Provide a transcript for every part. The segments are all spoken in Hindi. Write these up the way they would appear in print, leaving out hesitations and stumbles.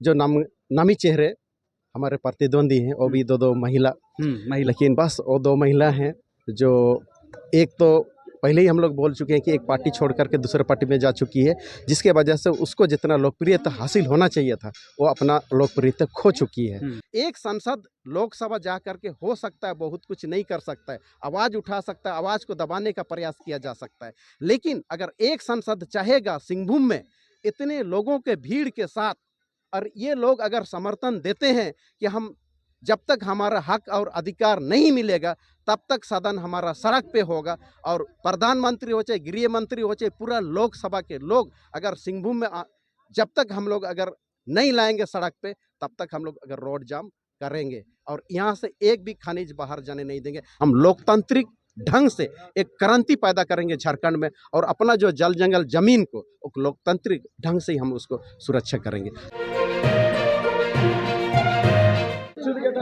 जो नामी चेहरे हमारे प्रतिद्वंदी हैं, वो भी दो महिला। लेकिन बस वो दो महिला हैं जो एक तो पहले ही हम लोग बोल चुके हैं कि एक पार्टी छोड़ करके दूसरे पार्टी में जा चुकी है, जिसके वजह से उसको जितना लोकप्रियता हासिल होना चाहिए था वो अपना लोकप्रियता खो चुकी है। एक सांसद लोकसभा जा करके हो सकता है बहुत कुछ नहीं कर सकता है, आवाज़ उठा सकता है, आवाज़ को दबाने का प्रयास किया जा सकता है, लेकिन अगर एक सांसद चाहेगा सिंहभूम में इतने लोगों के भीड़ के साथ, और ये लोग अगर समर्थन देते हैं कि हम जब तक हमारा हक और अधिकार नहीं मिलेगा तब तक सदन हमारा सड़क पे होगा, और प्रधानमंत्री हो चाहे गृह मंत्री हो चाहे पूरा लोकसभा के लोग अगर सिंहभूम में जब तक हम लोग अगर नहीं लाएंगे सड़क पे तब तक हम लोग अगर रोड जाम करेंगे और यहाँ से एक भी खनिज बाहर जाने नहीं देंगे। हम लोकतांत्रिक ढंग से एक क्रांति पैदा करेंगे झारखंड में, और अपना जो जल जंगल जमीन को लोकतांत्रिक ढंग से ही हम उसको सुरक्षा करेंगे।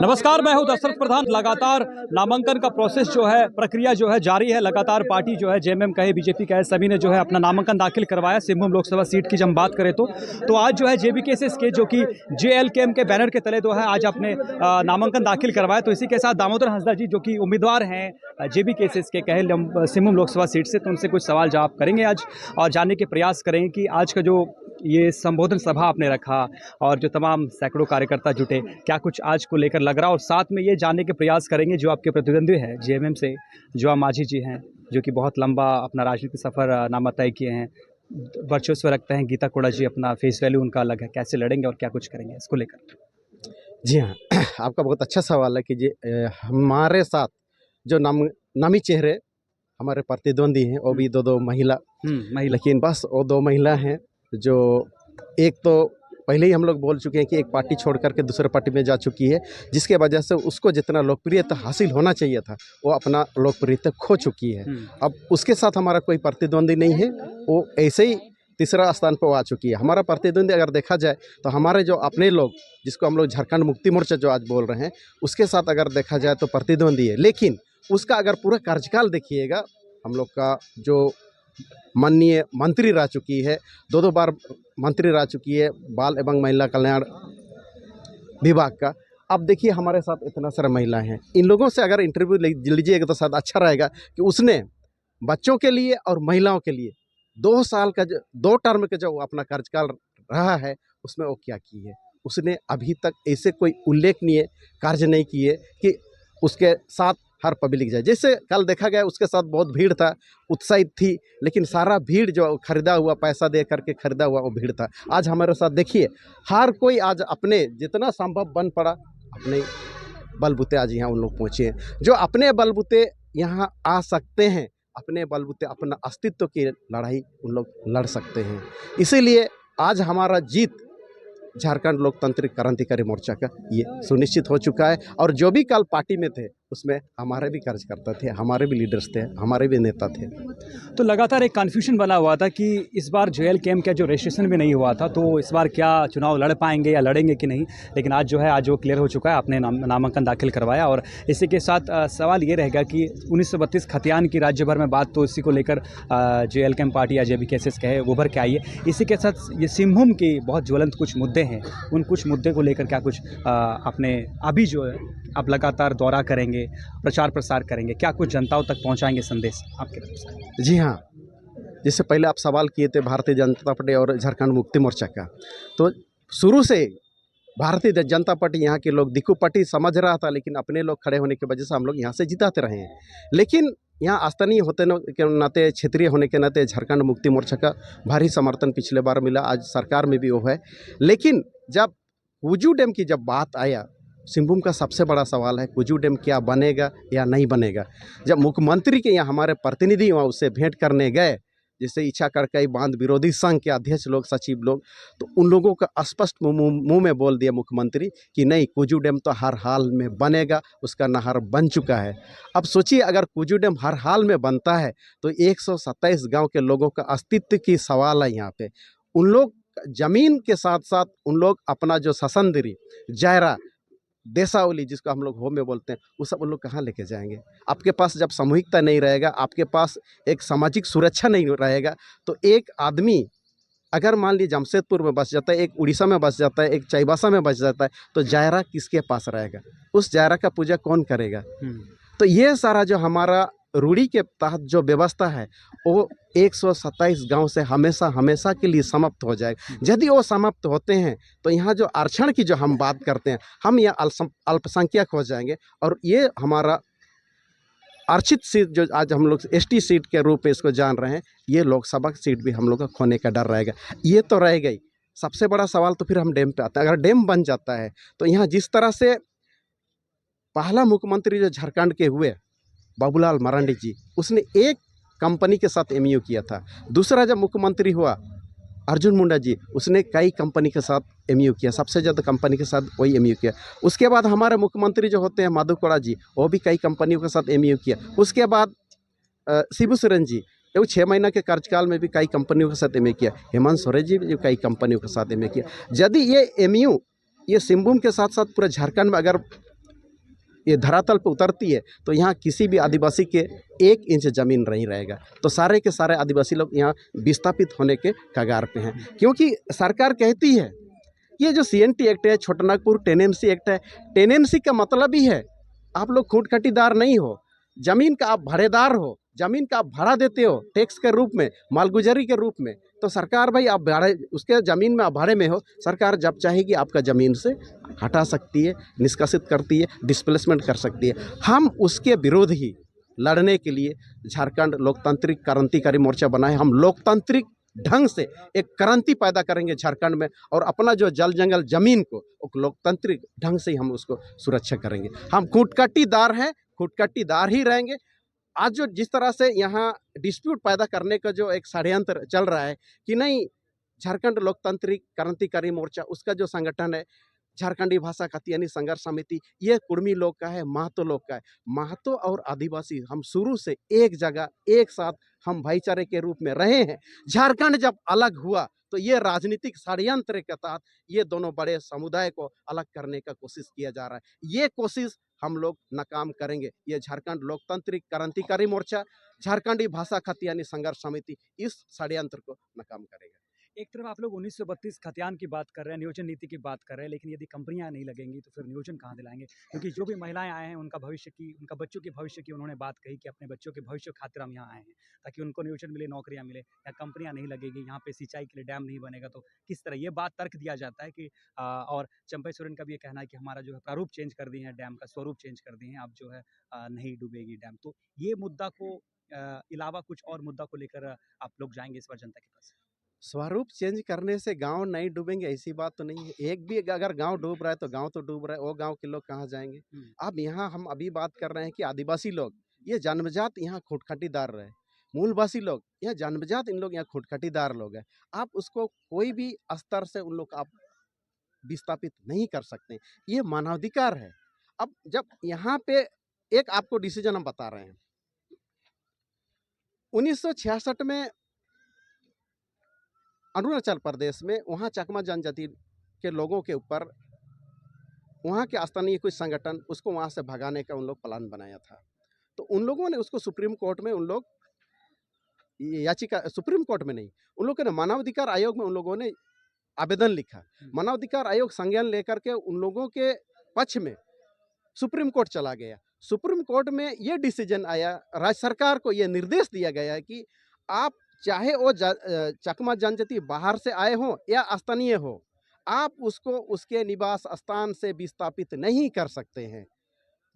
नमस्कार, मैं हूं दशरथ प्रधान। लगातार नामांकन का प्रोसेस जो है, प्रक्रिया जो है जारी है। लगातार पार्टी जो है, जेएमएम कहे, बीजेपी कहे, सभी ने जो है अपना नामांकन दाखिल करवाया। सिंहभूम लोकसभा सीट की जब हम बात करें तो आज जो है जेबीकेएसएस के जो कि जेएलकेएम के बैनर के तले जो है आज अपने नामांकन दाखिल करवाया। तो इसी के साथ दामोदर हंसदा जी जो कि उम्मीदवार हैं जेबीकेएसएस के कहे सिंहभूम लोकसभा सीट से, तो उनसे कुछ सवाल जवाब करेंगे आज और जानने के प्रयास करेंगे कि आज का जो ये संबोधन सभा आपने रखा और जो तमाम सैकड़ों कार्यकर्ता जुटे, क्या कुछ आज को लेकर लग रहा, और साथ में ये जानने के प्रयास करेंगे जो आपके प्रतिद्वंदी हैं जेएमएम से, जो मांझी जी हैं, जो कि बहुत लंबा अपना राजनीतिक सफ़र नामा तय किए हैं, वर्चस्व रखते हैं। गीता कोड़ा जी, अपना फेस वैल्यू उनका अलग है, कैसे लड़ेंगे और क्या कुछ करेंगे इसको लेकर? जी हाँ, आपका बहुत अच्छा सवाल है कि हमारे साथ जो नामी चेहरे हमारे प्रतिद्वंदी हैं वो भी दो महिला। लेकिन बस वो दो महिला हैं जो एक तो पहले ही हम लोग बोल चुके हैं कि एक पार्टी छोड़ करके दूसरे पार्टी में जा चुकी है, जिसके वजह से उसको जितना लोकप्रियता हासिल होना चाहिए था वो अपना लोकप्रियता खो चुकी है। अब उसके साथ हमारा कोई प्रतिद्वंदी नहीं है, वो ऐसे ही तीसरा स्थान पर आ चुकी है। हमारा प्रतिद्वंदी अगर देखा जाए तो हमारे जो अपने लोग, जिसको हम लोग झारखंड मुक्ति मोर्चा जो आज बोल रहे हैं, उसके साथ अगर देखा जाए तो प्रतिद्वंदी है। लेकिन उसका अगर पूरा कार्यकाल देखिएगा, हम लोग का जो माननीय मंत्री रह चुकी है, दो बार मंत्री रह चुकी है बाल एवं महिला कल्याण विभाग का। अब देखिए हमारे साथ इतना सारा महिला हैं, इन लोगों से अगर इंटरव्यू लीजिएगा तो शायद अच्छा रहेगा कि उसने बच्चों के लिए और महिलाओं के लिए 2 साल का 2 टर्म का जो अपना कार्यकाल रहा है उसमें वो क्या की है। उसने अभी तक ऐसे कोई उल्लेखनीय कार्य नहीं किए कि उसके साथ हर पब्लिक जाए। जैसे कल देखा गया उसके साथ बहुत भीड़ था, उत्साहित थी, लेकिन सारा भीड़ जो खरीदा हुआ, पैसा दे करके खरीदा हुआ वो भीड़ था। आज हमारे साथ देखिए हर कोई आज अपने जितना संभव बन पड़ा अपने बलबूते आज यहाँ उन लोग पहुँचे हैं। जो अपने बलबूते यहाँ आ सकते हैं, अपने बलबूते अपना अस्तित्व की लड़ाई उन लोग लड़ सकते हैं। इसीलिए आज हमारा जीत झारखंड लोकतांत्रिक क्रांतिकारी मोर्चा का ये सुनिश्चित हो चुका है। और जो भी कल पार्टी में थे उसमें हमारे भी कार्यकर्ता थे, हमारे भी लीडर्स थे, हमारे भी नेता थे। तो लगातार एक कन्फ्यूजन बना हुआ था कि इस बार जेएलकेएम का जो रजिस्ट्रेशन भी नहीं हुआ था, तो इस बार क्या चुनाव लड़ पाएंगे या लड़ेंगे कि नहीं, लेकिन आज जो है आज वो क्लियर हो चुका है, आपने नामांकन दाखिल करवाया। और इसी के साथ सवाल ये रहेगा कि 1932 खतियान की राज्य भर में बात, तो इसी को लेकर जेएलकेएम पार्टी या जेबीकेएसएस कहे वो उभर के आई है। इसी के साथ ये सिंहभूम की बहुत ज्वलंत कुछ मुद्दे हैं, उन कुछ मुद्दे को लेकर क्या कुछ आपने अभी जो है आप लगातार दौरा करेंगे, प्रचार प्रसार करेंगे, क्या कुछ जनताओं तक पहुंचाएंगे संदेश आपके तरफ से? जी हाँ, जैसे पहले आप सवाल किए थे भारतीय जनता पार्टी और झारखंड मुक्ति मोर्चा का, तो शुरू से भारतीय जनता पार्टी यहाँ के लोग दिक्कू पार्टी समझ रहा था, लेकिन अपने लोग खड़े होने की वजह से हम लोग यहाँ से जिताते रहे हैं। लेकिन यहाँ स्थानीय होते के नाते, क्षेत्रीय होने के नाते झारखंड मुक्ति मोर्चा का भारी समर्थन पिछले बार मिला, आज सरकार में भी वो है। लेकिन जब कुजू डैम की जब बात आया, सिंहभूम का सबसे बड़ा सवाल है कुजू डैम क्या बनेगा या नहीं बनेगा। जब मुख्यमंत्री के यहाँ हमारे प्रतिनिधि वहाँ उससे भेंट करने गए, जैसे इच्छा करकई बांध विरोधी संघ के अध्यक्ष लोग, सचिव लोग, तो उन लोगों का स्पष्ट मुंह में बोल दिया मुख्यमंत्री कि नहीं, कुजू डैम तो हर हाल में बनेगा, उसका नहर बन चुका है। अब सोचिए अगर कुजू डैम हर हाल में बनता है तो 127 गाँव के लोगों का अस्तित्व की सवाल है यहाँ पे। उन लोग जमीन के साथ साथ उन लोग अपना जो ससंदरी, जायरा, देसावली जिसको हम लोग हो में बोलते हैं, वो सब उन लोग कहाँ लेके जाएंगे। आपके पास जब सामूहिकता नहीं रहेगा, आपके पास एक सामाजिक सुरक्षा नहीं रहेगा, तो एक आदमी अगर मान लीजिए जमशेदपुर में बस जाता है, एक उड़ीसा में बस जाता है, एक चाईबासा में बस जाता है, तो जायरा किसके पास रहेगा? उस जायरा का पूजा कौन करेगा? तो ये सारा जो हमारा रूढ़ी के तहत जो व्यवस्था है वो 127 गांव से हमेशा हमेशा के लिए समाप्त हो जाएगा। यदि वो समाप्त होते हैं तो यहाँ जो आरक्षण की जो हम बात करते हैं, हम यहाँ अल्पसंख्यक हो जाएंगे और ये हमारा आरक्षित सीट जो आज हम लोग एसटी सीट के रूप में इसको जान रहे हैं, ये लोकसभा सीट भी हम लोग का खोने का डर रहेगा। ये तो रहेगा ही। सबसे बड़ा सवाल तो फिर हम डैम पे आते हैं। अगर डैम बन जाता है तो यहाँ जिस तरह से पहला मुख्यमंत्री जो झारखंड के हुए बाबूलाल मरांडी जी, उसने एक कंपनी के साथ एमयू किया था। दूसरा जब मुख्यमंत्री हुआ अर्जुन मुंडा जी, उसने कई कंपनी के साथ एमयू किया, सबसे ज़्यादा कंपनी के साथ वही एमयू किया। उसके बाद हमारे मुख्यमंत्री जो होते हैं माधव कोड़ा जी, वो भी कई कंपनियों के साथ एमयू किया। उसके बाद शिबू सोरेन जी, वो 6 महीना के कार्यकाल में भी कई कंपनियों के साथ एमयू किया। हेमंत सोरेन जी भी कई कंपनियों के साथ एमयू किया। यदि ये एमयू ये सिंहभूम के साथ साथ पूरे झारखंड में अगर ये धरातल पर उतरती है तो यहाँ किसी भी आदिवासी के 1 इंच ज़मीन नहीं रहेगा। तो सारे के सारे आदिवासी लोग यहाँ विस्थापित होने के कगार पे हैं, क्योंकि सरकार कहती है ये जो CNT एक्ट है, छोटानागपुर टेनेंसी एक्ट है, टेनेंसी का मतलब ही है आप लोग खूंटखटीदार नहीं हो, ज़मीन का आप भाड़ेदार हो, ज़मीन का आप भाड़ा देते हो टैक्स के रूप में, मालगुजारी के रूप में। तो सरकार भाई आप भाड़े उसके ज़मीन में आप भाड़े में हो, सरकार जब चाहेगी आपका ज़मीन से हटा सकती है, निष्कासित करती है, डिस्प्लेसमेंट कर सकती है। हम उसके विरोध ही लड़ने के लिए झारखंड लोकतांत्रिक क्रांतिकारी मोर्चा बना है। हम लोकतांत्रिक ढंग से एक क्रांति पैदा करेंगे झारखंड में और अपना जो जल जंगल ज़मीन को लोकतांत्रिक ढंग से ही हम उसको सुरक्षा करेंगे। हम खूंटखटीदार हैं, खूंटखटीदार ही रहेंगे। आज जो जिस तरह से यहाँ डिस्प्यूट पैदा करने का जो एक षड्यंत्र चल रहा है कि नहीं, झारखंड लोकतांत्रिक क्रांतिकारी मोर्चा उसका जो संगठन है झारखंडी भाषा खतियानी संघर्ष समिति, ये कुर्मी लोग का है, महतो लोग का है। महतो और आदिवासी हम शुरू से एक जगह एक साथ हम भाईचारे के रूप में रहे हैं। झारखंड जब अलग हुआ तो ये राजनीतिक षड्यंत्र के तहत ये दोनों बड़े समुदाय को अलग करने का कोशिश किया जा रहा है। ये कोशिश हम लोग नाकाम करेंगे। ये झारखंड लोकतांत्रिक क्रांतिकारी मोर्चा, झारखंडी भाषा खतियानी संघर्ष समिति इस षड्यंत्र को नाकाम करेगा। एक तरफ आप लोग 1932 खतियान की बात कर रहे हैं, नियोजन नीति की बात कर रहे हैं, लेकिन यदि कंपनियां नहीं लगेंगी तो फिर नियोजन कहाँ दिलाएंगे? क्योंकि जो भी महिलाएं आए हैं उनका भविष्य की, उनका बच्चों के भविष्य की उन्होंने बात कही कि अपने बच्चों के भविष्य खातिर हम यहाँ आए हैं ताकि उनको नियोजन मिले, नौकरियां मिले। या कंपनियां नहीं लगेगी, यहाँ पे सिंचाई के लिए डैम नहीं बनेगा तो किस तरह ये बात तर्क दिया जाता है कि और चंपई सोरेन का भी ये कहना है कि हमारा जो है प्रारूप चेंज कर दिए हैं, डैम का स्वरूप चेंज कर दिए हैं, अब जो है नहीं डूबेगी डैम। तो ये मुद्दा को अलावा कुछ और मुद्दा को लेकर आप लोग जाएंगे इस बार जनता के पास? स्वरूप चेंज करने से गांव नहीं डूबेंगे ऐसी बात तो नहीं है। एक भी अगर गांव डूब रहा है तो गांव तो डूब रहा है, वो गांव के लोग कहाँ जाएंगे? अब यहाँ हम अभी बात कर रहे हैं कि आदिवासी लोग ये जन्मजात यहाँ खूंटखटीदार रहे, मूलवासी लोग यहाँ जन्मजात, इन लोग यहाँ खूंटखटीदार लोग हैं। आप उसको कोई भी स्तर से उन लोग आप विस्थापित नहीं कर सकते, ये मानवाधिकार है। अब जब यहाँ पे एक आपको डिसीजन हम बता रहे हैं, 1966 में अरुणाचल प्रदेश में वहाँ चकमा जनजाति के लोगों के ऊपर वहाँ के स्थानीय कुछ संगठन उसको वहाँ से भगाने का उन लोग प्लान बनाया था। तो उन लोगों ने उसको सुप्रीम कोर्ट में उन लोग याचिका, सुप्रीम कोर्ट में नहीं, उन लोगों ने मानवाधिकार आयोग में उन लोगों ने आवेदन लिखा। मानवाधिकार आयोग संज्ञान लेकर के उन लोगों के पक्ष में सुप्रीम कोर्ट चला गया। सुप्रीम कोर्ट में ये डिसीजन आया, राज्य सरकार को ये निर्देश दिया गया है कि आप चाहे वो चकमा जनजाति बाहर से आए हो या स्थानीय हो, आप उसको उसके निवास स्थान से विस्थापित नहीं कर सकते हैं।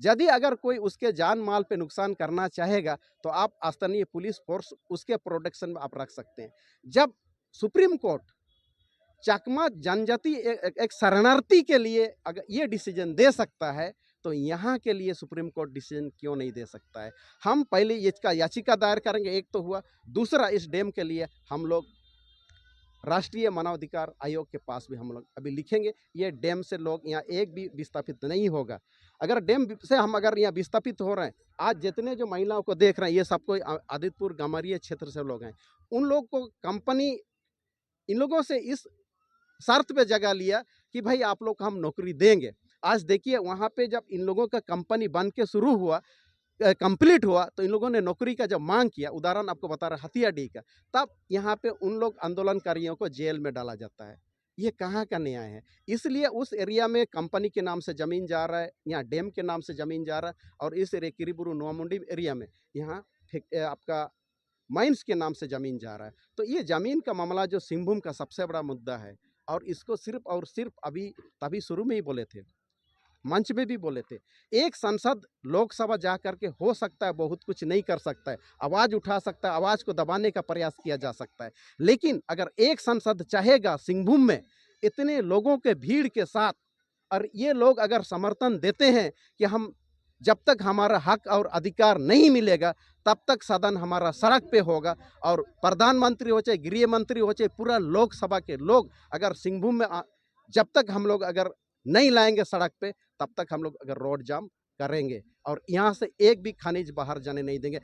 यदि अगर कोई उसके जान माल पे नुकसान करना चाहेगा तो आप स्थानीय पुलिस फोर्स उसके प्रोटेक्शन में आप रख सकते हैं। जब सुप्रीम कोर्ट चकमा जनजाति एक शरणार्थी के लिए अगर ये डिसीजन दे सकता है तो यहाँ के लिए सुप्रीम कोर्ट डिसीजन क्यों नहीं दे सकता है? हम पहले इसका याचिका दायर करेंगे, एक तो हुआ। दूसरा, इस डैम के लिए हम लोग राष्ट्रीय मानवाधिकार आयोग के पास भी हम लोग अभी लिखेंगे। ये डैम से लोग यहाँ एक भी विस्थापित नहीं होगा। अगर डैम से हम अगर यहाँ विस्थापित हो रहे हैं, आज जितने जो महिलाओं को देख रहे हैं ये सबको आदित्यपुर गमारिया क्षेत्र से लोग हैं, उन लोग को कंपनी इन लोगों से इस शर्त पे जगह लिया कि भाई आप लोग को हम नौकरी देंगे। आज देखिए वहाँ पे जब इन लोगों का कंपनी बन के शुरू हुआ कंप्लीट हुआ तो इन लोगों ने नौकरी का जब मांग किया, उदाहरण आपको बता रहा हथियाडीह का, तब यहाँ पे उन लोग आंदोलनकारियों को जेल में डाला जाता है। ये कहाँ का न्याय है? इसलिए उस एरिया में कंपनी के नाम से ज़मीन जा रहा है, यहाँ डैम के नाम से ज़मीन जा रहा है, और इस एरिया किरीबुरू नोआमुंडी एरिया में यहाँ आपका माइंस के नाम से ज़मीन जा रहा है। तो ये ज़मीन का मामला जो सिंहभूम का सबसे बड़ा मुद्दा है, और इसको सिर्फ और सिर्फ अभी तभी शुरू में ही बोले थे, मंच में भी बोले थे, एक सांसद लोकसभा जा करके हो सकता है बहुत कुछ नहीं कर सकता है, आवाज़ उठा सकता है, आवाज़ को दबाने का प्रयास किया जा सकता है, लेकिन अगर एक सांसद चाहेगा सिंहभूम में इतने लोगों के भीड़ के साथ, और ये लोग अगर समर्थन देते हैं कि हम जब तक हमारा हक और अधिकार नहीं मिलेगा तब तक सदन हमारा सड़क पे होगा, और प्रधानमंत्री हो चाहे गृह मंत्री हो चाहे पूरा लोकसभा के लोग अगर सिंहभूम में जब तक हम लोग अगर नहीं लाएंगे सड़क पे, तब तक हम लोग अगर रोड जाम करेंगे और यहाँ से एक भी खनिज बाहर जाने नहीं देंगे।